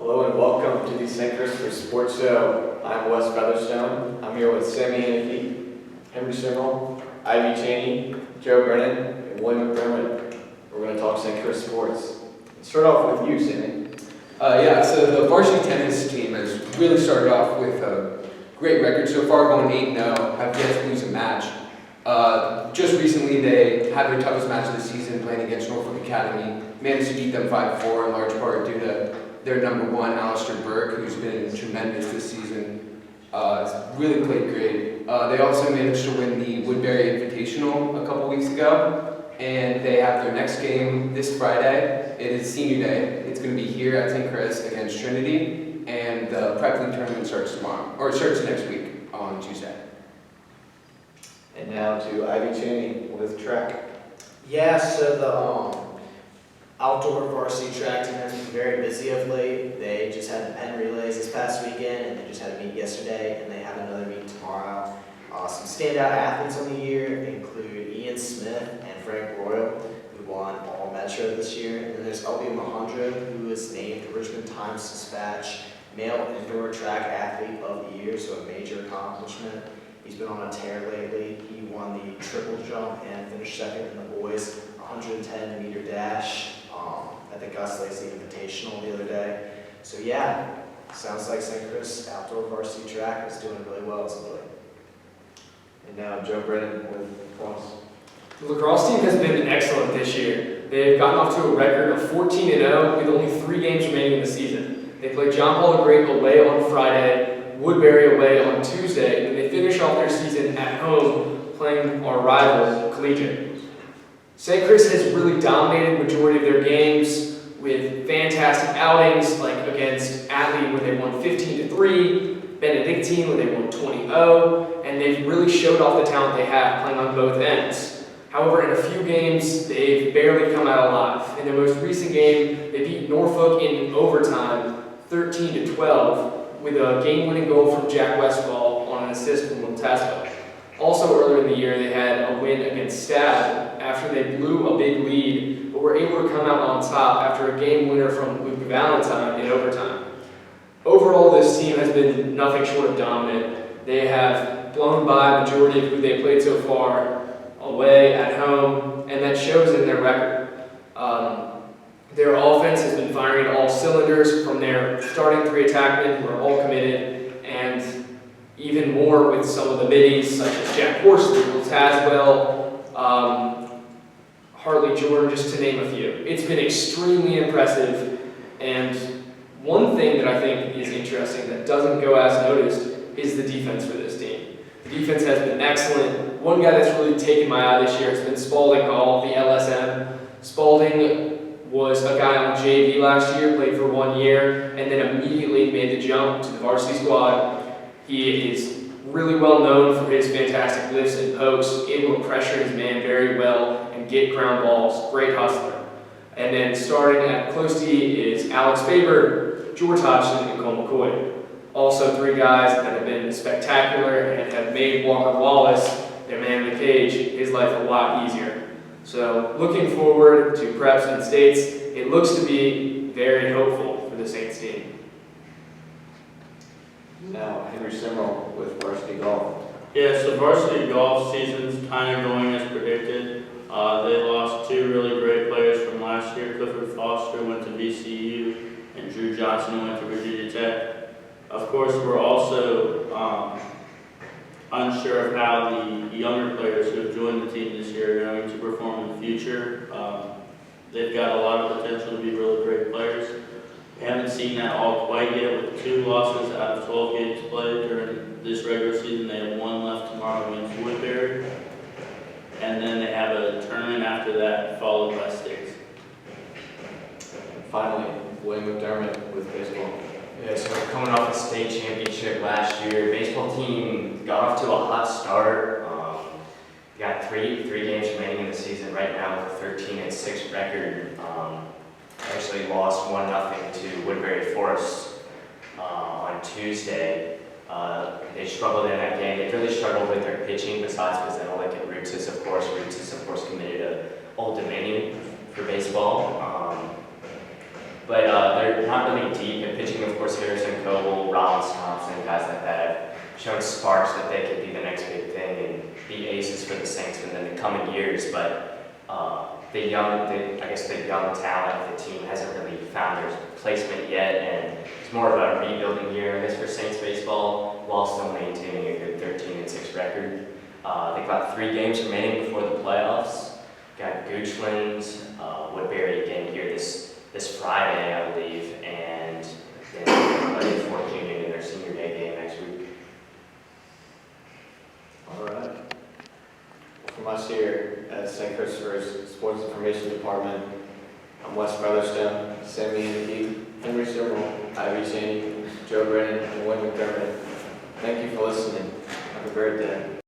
Hello and welcome to the StC Sports Show. I'm Wes Featherstone. I'm here with Sammy Henneke, Simril, Ivy Cheney, Joe Brennan, and William McDermott. We're going to talk StC Sports. Let's start off with you, Sammy. So the varsity tennis team has really started off with a great record so far, going 8-0, have yet to lose a match. Just recently, they had their toughest match of the season playing against Norfolk Academy, managed to beat them 5-4 in large part due to their number one, Alistair Burke, who's been tremendous this season. Really played great. They also managed to win the Woodbury Invitational a couple weeks ago, and they have their next game this Friday. It is senior day. It's going to be here at St. Chris against Trinity, and the prep league tournament starts next week on Tuesday. And now to Ivy Cheney with track. Yeah, so the outdoor varsity track team has been very busy of late. They just had the Penn relays this past weekend, and they just had a meet yesterday, and they have another meet tomorrow. Some standout athletes on the year include Ian Smith and Frank Royal, who won All Metro this year. And then there's L.B. Mahondra, who was named Richmond Times-Dispatch Male Indoor Track Athlete of the Year, so a major accomplishment. He's been on a tear lately. He won the triple jump and finished second in the boys 110-meter dash at the Gus Lacey Invitational the other day. So yeah, sounds like St. Chris outdoor varsity track is doing really well as of late. And now Joe Brennan with lacrosse. The lacrosse team has been excellent this year. They've gotten off to a record of 14-0 with only 3 games remaining in the season. They play John Paul the Great away on Friday, Woodbury away on Tuesday, and they finish off their season at home playing our rival, Collegiate. St. Chris has really dominated the majority of their games with fantastic outings, like against Atlee where they won 15-3, Benedictine where they won 20-0, and they've really showed off the talent they have playing on both ends. However, in a few games, they've barely come out alive. In their most recent game, they beat Norfolk in overtime 13-12 with a game-winning goal from Jack Westfall on an assist from Will Tasco. Also earlier in the year, they had a win against Stab after they blew a big lead, but were able to come out on top after a game winner from Luke Valentine in overtime. Overall, this team has been nothing short of dominant. They have blown by a majority of who they played so far, away, at home, and that shows in their record. Their offense has been firing at all cylinders from their starting 3 attackmen who are all committed, and even more with some of the middies such as Jack Horsley, Will Taswell, Hartley Jordan, just to name a few. It's been extremely impressive, and one thing that I think is interesting that doesn't go as noticed is the defense for this team. The defense has been excellent. One guy that's really taken my eye this year has been Spalding Hall, the LSM. Spalding was a guy on JV last year, played for 1 year, and then immediately made the jump to the varsity squad. He is really well known for his fantastic lifts and pokes, able to pressure his man very well and get ground balls, great hustler. And then starting at close D is Alex Faber, George Hodgson, and Cole McCoy. Also 3 guys that have been spectacular and have made Walker Wallace, their man in the cage, his life a lot easier. So looking forward to preps and states, it looks to be very hopeful for the Saints team. Now Henry Simril with varsity golf. Yeah, so varsity golf season's kind of going as predicted. They lost 2 really great players from last year. Clifford Foster went to VCU, and Drew Johnson went to Virginia Tech. Of course, we're also unsure of how the younger players who have joined the team this year are going to perform in the future. They've got a lot of potential to be really great players. We haven't seen that all quite yet with 2 losses out of 12 games played during this regular season. They have 1 left tomorrow against Woodbury. And then they have a tournament after that, followed by states. And finally, William McDermott with baseball. Yeah, so we're coming off a state championship last year. Baseball team got off to a hot start. Got three games remaining in the season right now with a 13-6 record. Actually lost 1-0 to Woodbury Forest on Tuesday. They struggled in that game. They really struggled with their pitching besides Vizelic and Roots of course. Roots of course committed to Old Dominion for baseball. but they're not really deep. And pitching, of course, Harrison Coble, Rollins Thompson, guys like that have shown sparks that they could be the next big thing and be aces for the Saints in the coming years. But the young talent of the team hasn't really found their placement yet, and it's more of a rebuilding year, I guess, for Saints baseball, while still maintaining a good 13-6 record. They've got 3 games remaining before the playoffs. Got Goochland, Woodbury again here this Friday, I believe, and then Fort Union in their senior day game next week. All right. From us here at St. Christopher's Sports Information Department, I'm Wes Featherstone, Sammy Henneke, Henry Simril, Ivy Cheney, Joe Brennan, and William McDermott. Thank you for listening. Have a great day.